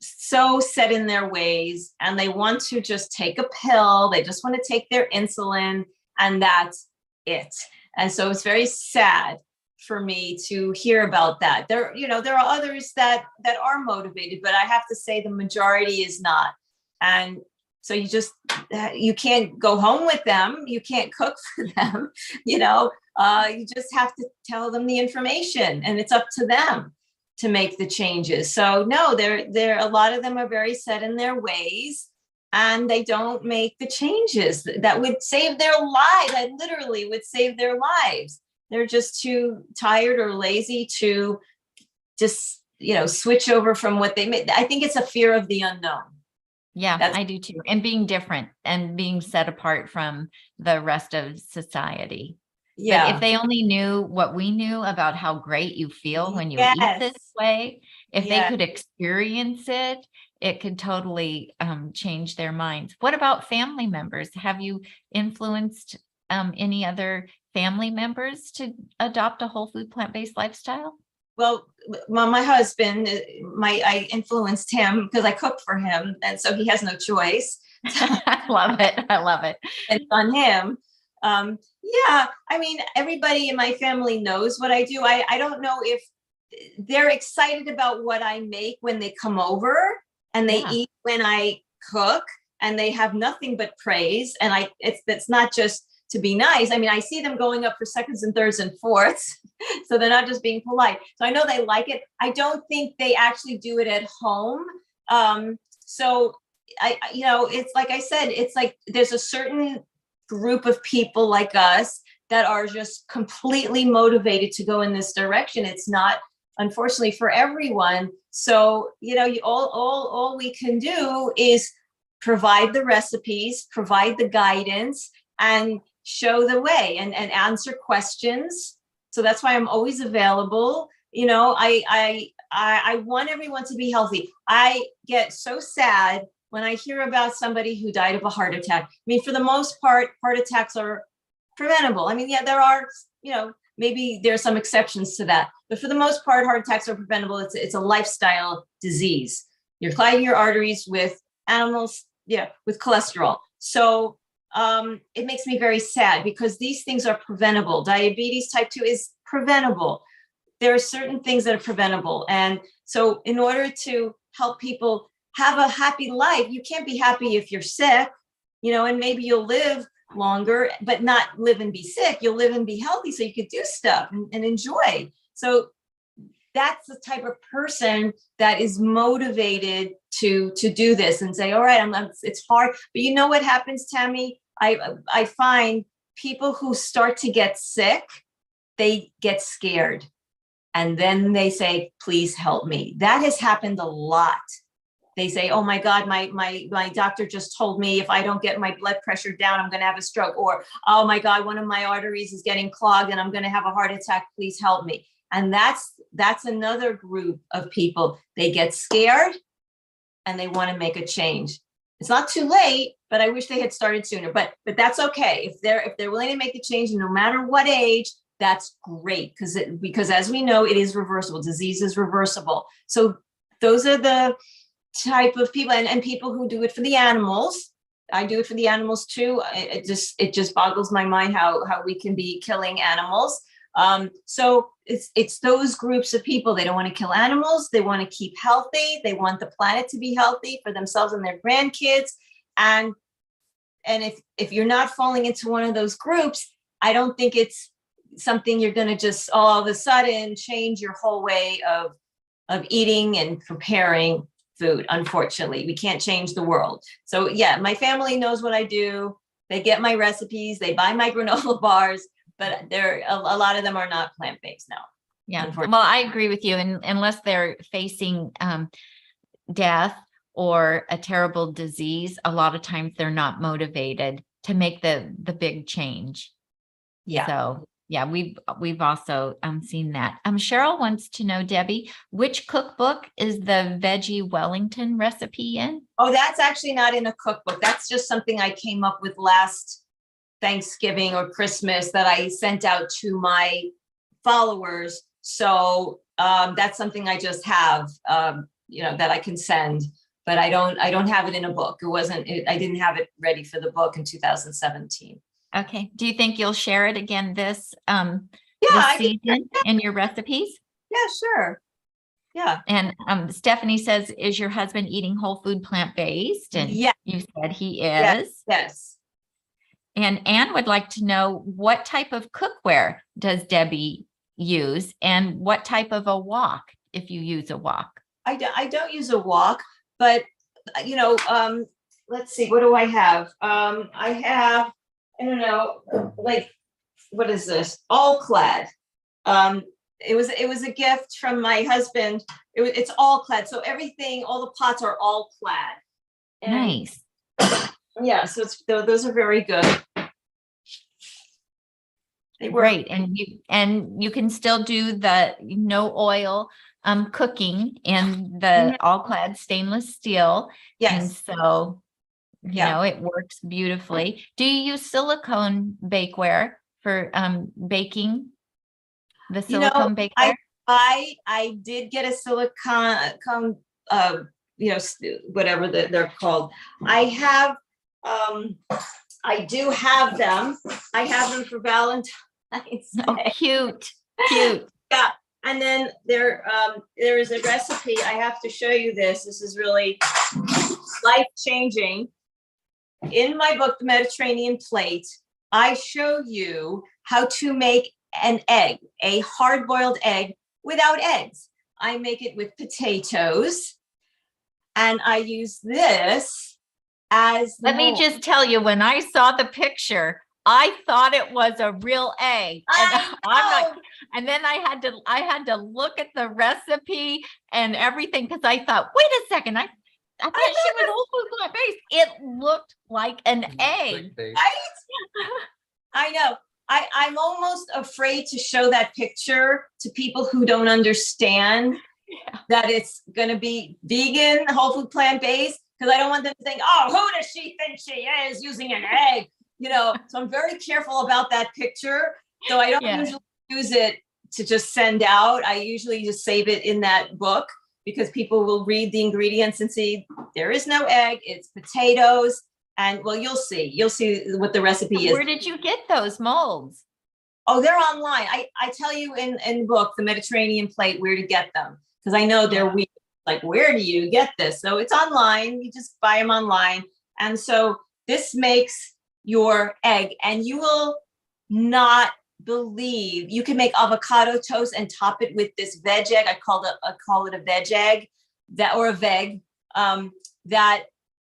set in their ways and they want to just take a pill. They just want to take their insulin and that's it. And so it's very sad for me to hear about that. There are others that are motivated, but I have to say the majority is not. And so you can't go home with them. You can't cook for them. You just have to tell them the information and it's up to them to make the changes. So no, a lot of them are very set in their ways and they don't make the changes that would save their lives, that literally would save their lives. They're just too tired or lazy to just, switch over from what they made. I think it's a fear of the unknown. Yeah, I do too. And being different and being set apart from the rest of society. Yeah. But if they only knew what we knew about how great you feel when you eat this way, if they could experience it, it could totally change their minds. What about family members? Have you influenced any other family members to adopt a whole food plant-based lifestyle? Well, my husband, I influenced him because I cook for him. And so he has no choice. I love it. I love it. It's on him. Yeah, I mean, everybody in my family knows what I do. I don't know if they're excited about what I make when they come over and they eat when I cook and they have nothing but praise. And it's not just to be nice. I mean, I see them going up for seconds and thirds and fourths. So they're not just being polite. So I know they like it. I don't think they actually do it at home. So it's like I said, it's like there's a certain group of people like us that are just completely motivated to go in this direction. It's not, unfortunately, for everyone. So, all we can do is provide the recipes, provide the guidance, and show the way and answer questions. So that's why I'm always available. I want everyone to be healthy. I get so sad when I hear about somebody who died of a heart attack. I mean, for the most part, heart attacks are preventable. I mean, yeah, there are, maybe there's some exceptions to that, but for the most part, heart attacks are preventable. It's a lifestyle disease. You're clogging your arteries with animals, with cholesterol. So it makes me very sad because these things are preventable. Diabetes type 2 is preventable. There are certain things that are preventable. And so in order to help people have a happy life, you can't be happy if you're sick, and maybe you'll live longer, but not live and be sick. You'll live and be healthy so you could do stuff and enjoy. So that's the type of person that is motivated to do this and say, all right, it's hard. But you know what happens, Tami? I find people who start to get sick, they get scared. And then they say, please help me. That has happened a lot. They say, oh my God, my doctor just told me if I don't get my blood pressure down, I'm going to have a stroke. Or, oh my God, one of my arteries is getting clogged and I'm going to have a heart attack. Please help me. And that's another group of people. They get scared and they want to make a change. It's not too late, but I wish they had started sooner. But that's okay. If they're willing to make the change, no matter what age, that's great, because as we know, it is reversible. Disease is reversible. So those are the type of people, and people who do it for the animals. I do it for the animals too. It just boggles my mind how we can be killing animals. So it's those groups of people. They don't want to kill animals. They want to keep healthy. They want the planet to be healthy for themselves and their grandkids. And if you're not falling into one of those groups, I don't think it's something you're going to just all of a sudden change your whole way of eating and preparing food. Unfortunately, we can't change the world. So yeah, my family knows what I do. They get my recipes. They buy my granola bars. But a lot of them are not plant-based now. Yeah. Well, I agree with you. And unless they're facing death or a terrible disease, a lot of times they're not motivated to make the big change. Yeah. So yeah, we've also seen that. Cheryl wants to know, Debbie, which cookbook is the veggie Wellington recipe in? Oh, that's actually not in a cookbook. That's just something I came up with last Thanksgiving or Christmas that I sent out to my followers. So that's something I just have, that I can send, but I don't have it in a book. I didn't have it ready for the book in 2017. Okay. Do you think you'll share it again this season in your recipes? Yeah, sure. Yeah. And Stephanie says, is your husband eating whole food plant-based? And yeah, you said he is. Yes. And Anne would like to know, what type of cookware does Debbie use, and what type of a wok, if you use a wok? I don't use a wok, but let's see, what do I have? I have, I don't know, like, what is this? All clad. It was a gift from my husband. It's all clad. So everything, all the pots are all clad. And nice. Yeah, so those are very good. They work. Great, and you can still do the no oil cooking in the all clad stainless steel. Yes. And so it works beautifully. Do you use silicone bakeware for baking? The silicone bakeware? I did get a silicone whatever they're called. I do have them. I have them for Valentine's Day. Oh, cute. Yeah. And then there is a recipe. I have to show you this. This is really life-changing. In my book, The Mediterranean Plate, I show you how to make an egg, a hard-boiled egg without eggs. I make it with potatoes, and I use this as Let me just tell you, when I saw the picture, I thought it was a real egg. And then I had to look at the recipe and everything, because I thought, wait a second, I thought she was whole food plant-based. It looked like an egg. Right? I know. I'm almost afraid to show that picture to people who don't understand that it's going to be vegan, whole food plant-based, because I don't want them to think, oh, who does she think she is using an egg? So I'm very careful about that picture. So I don't usually use it to just send out. I usually just save it in that book, because people will read the ingredients and see there is no egg, it's potatoes. And well, you'll see what the recipe is. Where did you get those molds? Oh, they're online. I tell you in the book, The Mediterranean Plate, where to get them, because I know they're weird. Like, where do you get this? So it's online. You just buy them online. And so this makes your egg, and you will not believe, you can make avocado toast and top it with this veg egg. I call it a veg egg, or a veg, that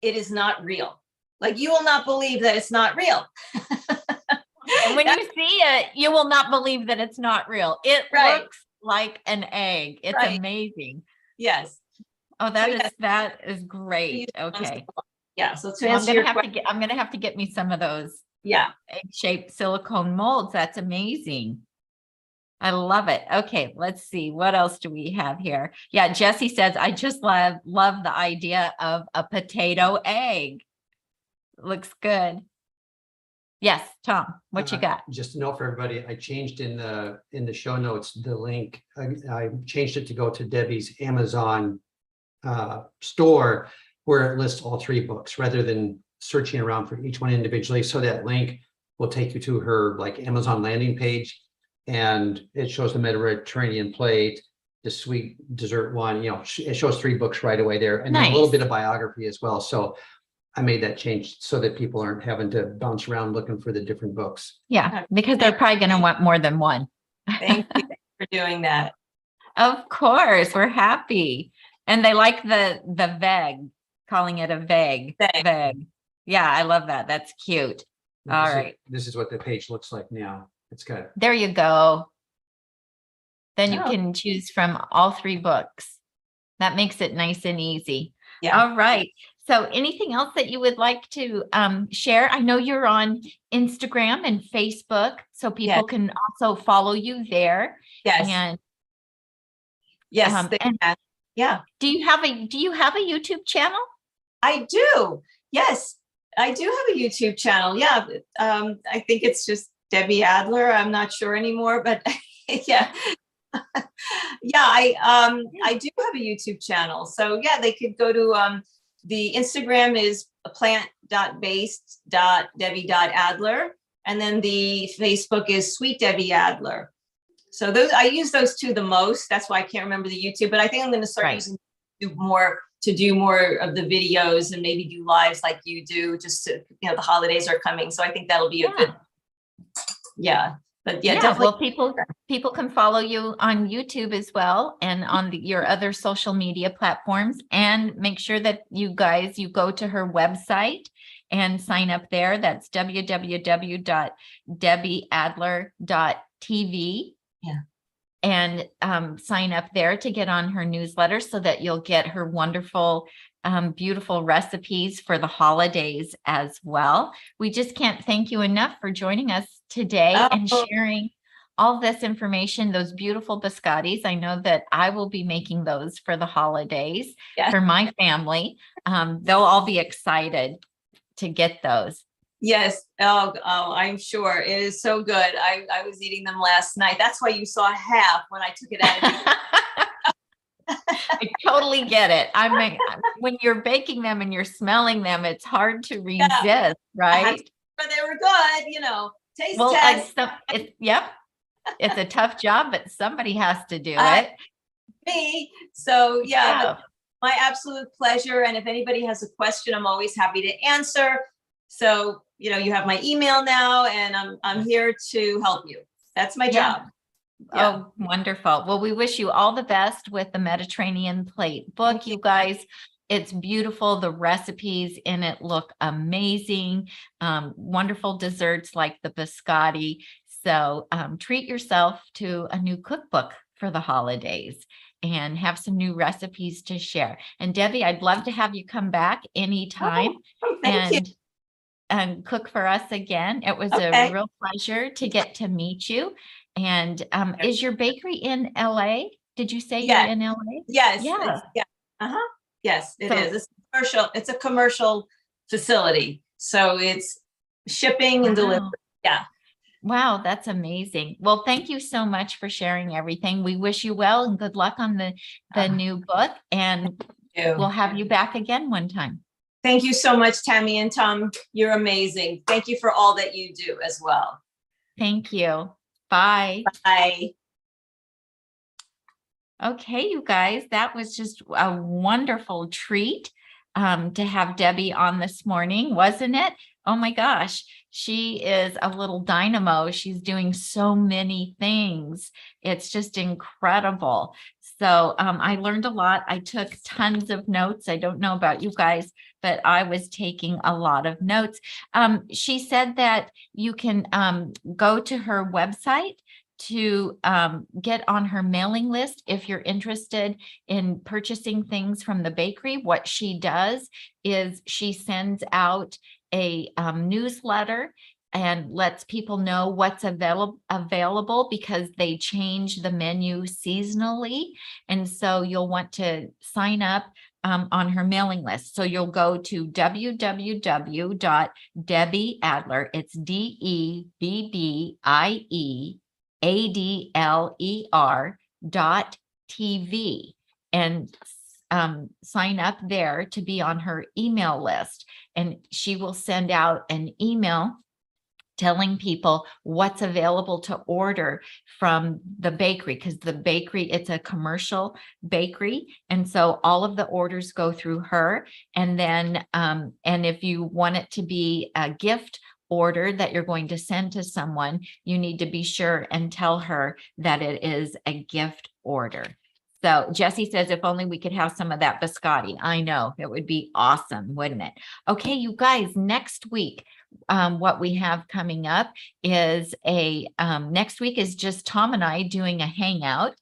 it is not real. Like, you will not believe that it's not real. And when you see it, you will not believe that it's not real. It looks like an egg. It's amazing. Yes. Oh, that is great. Okay. Yeah. So to answer your question, I'm gonna have to get me some of those. Yeah. Egg-shaped silicone molds. That's amazing. I love it. Okay, let's see. What else do we have here? Yeah, Jesse says, I just love the idea of a potato egg. Looks good. Yes, Tom, what you got? Just to know for everybody, I changed in the show notes, the link. I changed it to go to Debbie's Amazon store where it lists all 3 books rather than searching around for each one individually. So that link will take you to her like Amazon landing page, and it shows the Mediterranean plate, the sweet dessert one, you know, it shows 3 books right away there, and then a little Nice. bit of biography as well. So I made that change so that people aren't having to bounce around looking for the different books. Yeah, because they're probably going to want more than one. Thank you for doing that. Of course, we're happy. And they like the veg, calling it a veg. Veg. Yeah, I love that. That's cute. All right. This is what the page looks like now. It's got. There you go. Then you Oh. can choose from all 3 books. That makes it nice and easy. Yeah. All right. So anything else that you would like to share? I know you're on Instagram and Facebook, so people can also follow you there. Yes. And Yes. They and can. Yeah. do you have a YouTube channel? I do. Yes, I do have a YouTube channel. Yeah. I think it's just Debbie Adler. I'm not sure anymore, but yeah. Yeah, I do have a YouTube channel. So yeah, they could go to the Instagram is plant.based.debbie.adler. And then the Facebook is Sweet Debbie Adler. So those, I use those 2 the most. That's why I can't remember the YouTube, but I think I'm going to start using YouTube more to do more of the videos and maybe do lives like you do, just to, you know, the holidays are coming. So I think that'll be a good, but definitely. Well, people can follow you on YouTube as well, and on your other social media platforms, and make sure that you go to her website and sign up there. That's www.debbieadler.tv. Yeah. And sign up there to get on her newsletter so that you'll get her wonderful, beautiful recipes for the holidays as well. We just can't thank you enough for joining us today and sharing all this information, those beautiful biscottis. I know that I will be making those for the holidays for my family. They'll all be excited to get those. Yes. Oh, I'm sure it is so good. I was eating them last night. That's why you saw half when I took it out of the I totally get it. I mean, when you're baking them and you're smelling them, it's hard to resist, right? But they were good, you know. Taste Well, test. It's a tough job, but somebody has to do it. Me. So yeah, my absolute pleasure. And if anybody has a question, I'm always happy to answer. So, you know, you have my email now, and I'm here to help you. That's my job. Yeah. Oh, wonderful. Well, we wish you all the best with the Mediterranean plate book, you guys. It's beautiful. The recipes in it look amazing. Wonderful desserts like the biscotti. So treat yourself to a new cookbook for the holidays and have some new recipes to share. And Debbie, I'd love to have you come back anytime and cook for us again. It was a real pleasure to get to meet you. And is your bakery in LA? Did you say you're in LA? Yes. Yeah. Yes, it is. It's a commercial facility. So it's shipping and delivery. Yeah. Wow, that's amazing. Well, thank you so much for sharing everything. We wish you well and good luck on the new book. And we'll have you back again one time. Thank you so much, Tami and Tom. You're amazing. Thank you for all that you do as well. Thank you. Bye. Bye. Okay, you guys, that was just a wonderful treat to have Debbie on this morning, wasn't it? Oh my gosh, she is a little dynamo. She's doing so many things. It's just incredible. So I learned a lot. I took tons of notes. I don't know about you guys, but I was taking a lot of notes. She said that you can go to her website to get on her mailing list if you're interested in purchasing things from the bakery. What she does is she sends out a newsletter and lets people know what's available because they change the menu seasonally. And so you'll want to sign up on her mailing list. So you'll go to www.Debbie Adler. It's DEBBIEADLER.TV, and sign up there to be on her email list. And she will send out an email telling people what's available to order from the bakery, because the bakery, it's a commercial bakery. And so all of the orders go through her. And then, and if you want it to be a gift order that you're going to send to someone, you need to be sure and tell her that it is a gift order. So Jesse says, if only we could have some of that biscotti. I know, it would be awesome, wouldn't it? Okay, you guys, next week, what we have coming up is next week is just Tom and I doing a hangout,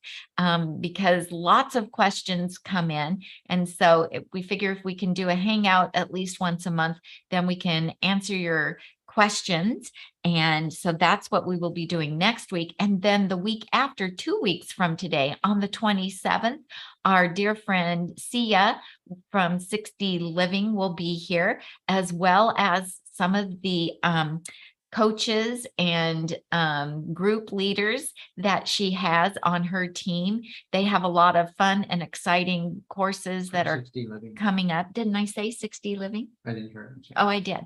because lots of questions come in. And so we figure if we can do a hangout at least once a month, then we can answer your questions. And so that's what we will be doing next week. And then the week after, 2 weeks from today, on the 27th, our dear friend Sia from 60 Living will be here, as well as some of the coaches and group leaders that she has on her team. They have a lot of fun and exciting courses that are 60 Living. coming up. Didn't I say 60 Living? I didn't hear it. Oh, I did.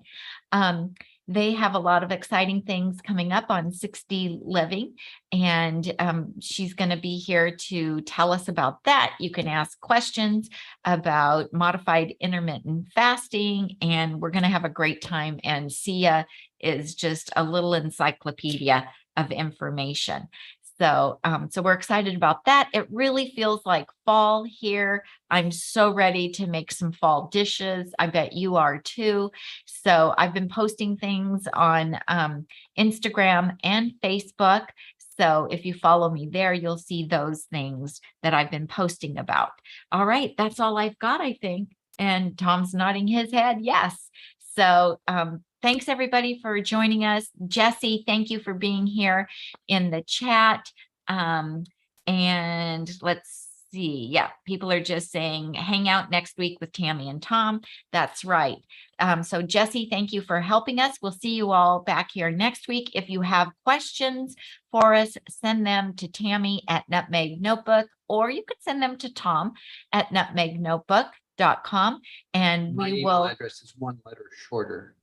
They have a lot of exciting things coming up on 60 Living, and she's going to be here to tell us about that. You can ask questions about modified intermittent fasting, and we're going to have a great time. And Sia is just a little encyclopedia of information. So, so we're excited about that. It really feels like fall here. I'm so ready to make some fall dishes. I bet you are too. So I've been posting things on Instagram and Facebook. So if you follow me there, you'll see those things that I've been posting about. All right, that's all I've got, I think. And Tom's nodding his head. Yes. So, thanks everybody for joining us. Jesse, thank you for being here in the chat. And let's see. Yeah, people are just saying hang out next week with Tami and Tom. That's right. So Jesse, thank you for helping us. We'll see you all back here next week. If you have questions for us, send them to Tami at Nutmeg Notebook, or you could send them to Tom at nutmegnotebook.com, and My we email will address is one letter shorter.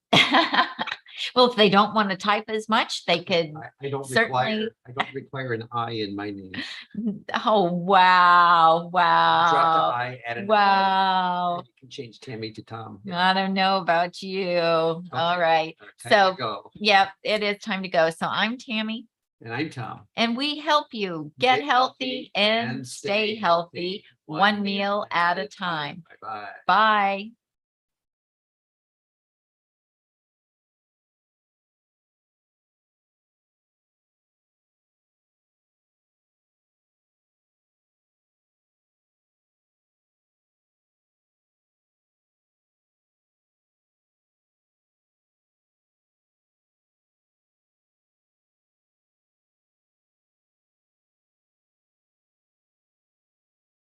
well, if they don't want to type as much, they could. I don't certainly- require an I in my name. Oh, wow. Drop the Wow. I, add an O, Wow. and you can change Tami to Tom. I don't know about you. All right. Time So, to go. yep, it is time to go. So I'm Tami, And I'm Tom. and we help you get healthy and stay healthy, one meal at a time. Bye-bye. Bye.